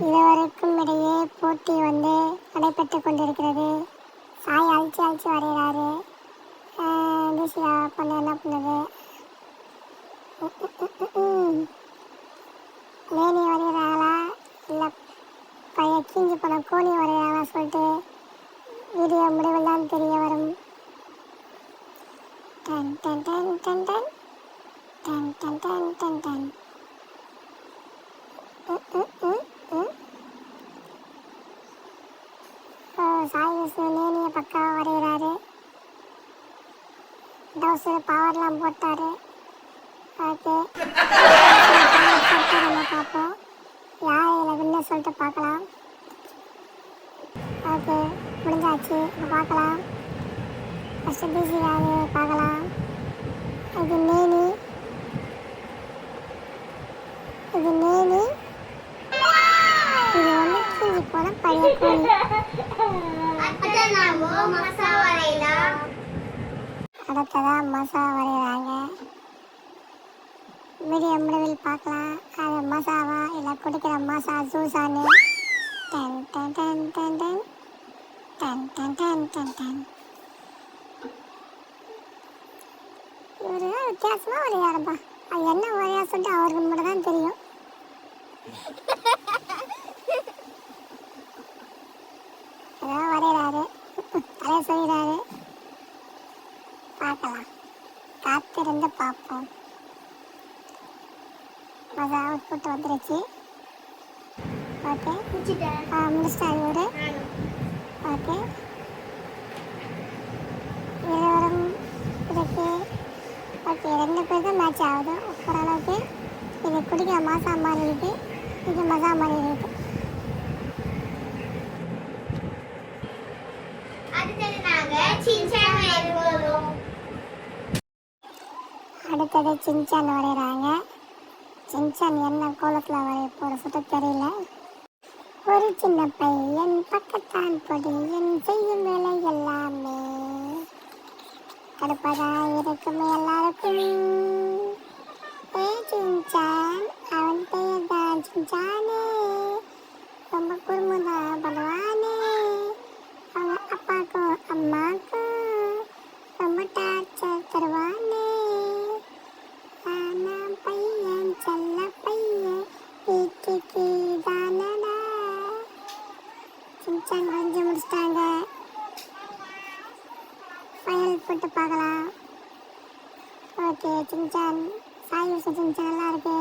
இருவருக்கும் இடையே போட்டி நடைபெற்று கொண்டிருக்கிறது. சாய் அழிச்சு அழிச்சு வரைகிறாரு. திசியா பண்ண என்ன பண்ணுது? மேனி வரைகிறாங்களா இல்லை பழைய கீஞ்சி போன கோணி வரைகிறாங்களா சொல்லிட்டு வீடியோ முடிவில் தான் தெரிய வரும். டன் டன் டன் டன் டன் டன் டன் டன் டன் டன். சாய் விஷ்ணு நேனியை பக்காவாக வரைகிறாரு. டவுசர் பவர்லாம் போட்டார். ஓகே, நம்ம பார்ப்போம் யார் இதில் வின்ன சொல்லிட்டு பார்க்கலாம். ஓகே, முடிஞ்சாச்சு. இப்போ பார்க்கலாம். ஃபஸ்ட்டு பிசி யாரு பார்க்கலாம். இது நேனி, இது நேனி, இது கீஞ்சி போன பழைய கோணி. அடுத்ததான் மசா வரைகிறாங்க. வீடியோ முடிவில் பார்க்கலாம். அது மசாவா இல்லை குடிக்கிற மசா ஜூஸான்னு. டன் டன் டன் டன் டன் டன் டன் டன் டன் டன். இவர் வித்தியாசமாக வரையாருப்பா. அது என்ன வரையா சொல்லிட்டு அவருக்கு மட்டும் தான் தெரியும். ஏதாவது வரைகிறாரு, தலையை சொல்கிறாரு. பார்க்கலாம், காத்திருந்து பார்ப்போம். மசா அவுட்புட் வந்துருச்சு. ஓகே, முடிச்சிட்டாரு ஒரு. ஓகே, இருவரும் இருக்கு. ஓகே, 2 பேர் தான் மேட்ச் ஆகுது ஓரளவுக்கு. இது குடிக்கிற மசா மாதிரி இருக்கு, இது மசா மாதிரி இருக்கு. அடுத்தது சின்சான் வரைகிறாங்க. சின்சான் என்ன கோலத்தில் வரைய போகிற சுட்ட தெரியல. ஒரு சின்ன பையன் பக்கத்தான் பொடி என் செய்யும் வேலை எல்லாமே கடுப்பதான் இருக்கும் எல்லாருக்கும். சின்சான், அவன் பெயர் தான் சின்சானே, ரொம்ப குறும்புதான் பண்ணுவானே. அவங்க அப்பாக்கும் அம்மாக்கும் ரொம்ப டார்ச்சர் தருவானே. ஆனால் பையன் செல்ல பையன் வீட்டுக்கு தானடா. சின்சான் வரைஞ்சி முடிச்சிட்டாங்க. ஃபைனல் போட்டு பார்க்கலாம். Okay, Shinchan Sai Vishnu Shinchan நல்லா இருக்கு.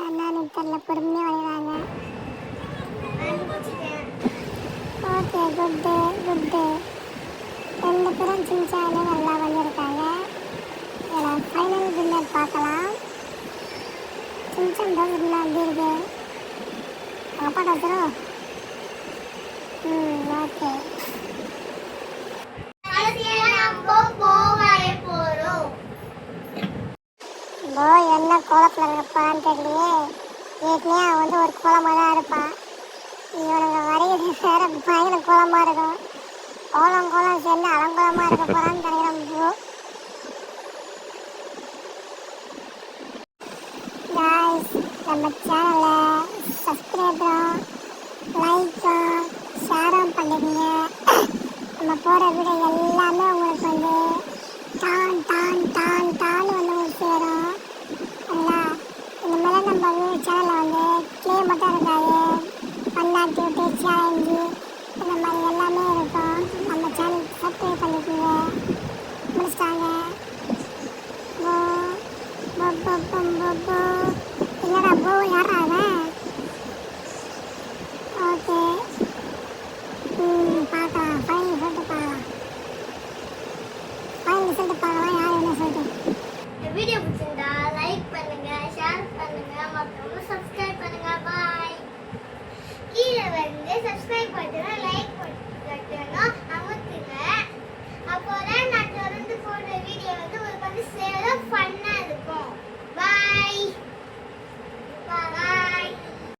என்னன்னு தெரியல, பொறுமையாக வரைகிறாங்க. Okay, good good. 2 பேரும் சின்சானே நல்லா பண்ணியிருக்காங்க. இதில் ஃபைனல் வின்னர் பார்க்கலாம். சின்சான் தான் வின்னர் எப்படி இருக்கு? அப்பா டாக்டரோ? ஓகே. போ என்ன கோலத்தில் இருப்பான்னு தெரியலையே. ஏற்கனவே அவன் ஒரு கோலமாக தான் இருப்பான். இவனுங்க வரைகிறது வேற பயங்கர கோலமாக இருக்கும். கோலம் சேர்ந்து அலங்கோலமாக இருக்க போகிறான்னு நினைக்கிறேன். ப்ரோ காய்ஸ், நம்ம சேனலை சப்ஸ்கிரைபரும் லைக்கும் ஷேரும் பண்ணிக்கோங்க. நம்ம போகிற வீடியோ எல்லாமே உங்களுக்கு டான் டான் டான் டான் உங்களுக்கு சேரும். இனிமேல் நம்ம சேனலில் க்ளே மட்டும் இருக்காது, ஃபன் ஆக்டிவிட்டி, சேலஞ்சு இந்த மாதிரி எல்லாமே இருக்கும். நம்ம சேனல் சப்ஸ்கிரைப் பண்ணிக்கோங்க. முடிச்சிட்டாங்க. என்னடா போ யாரா அவன்?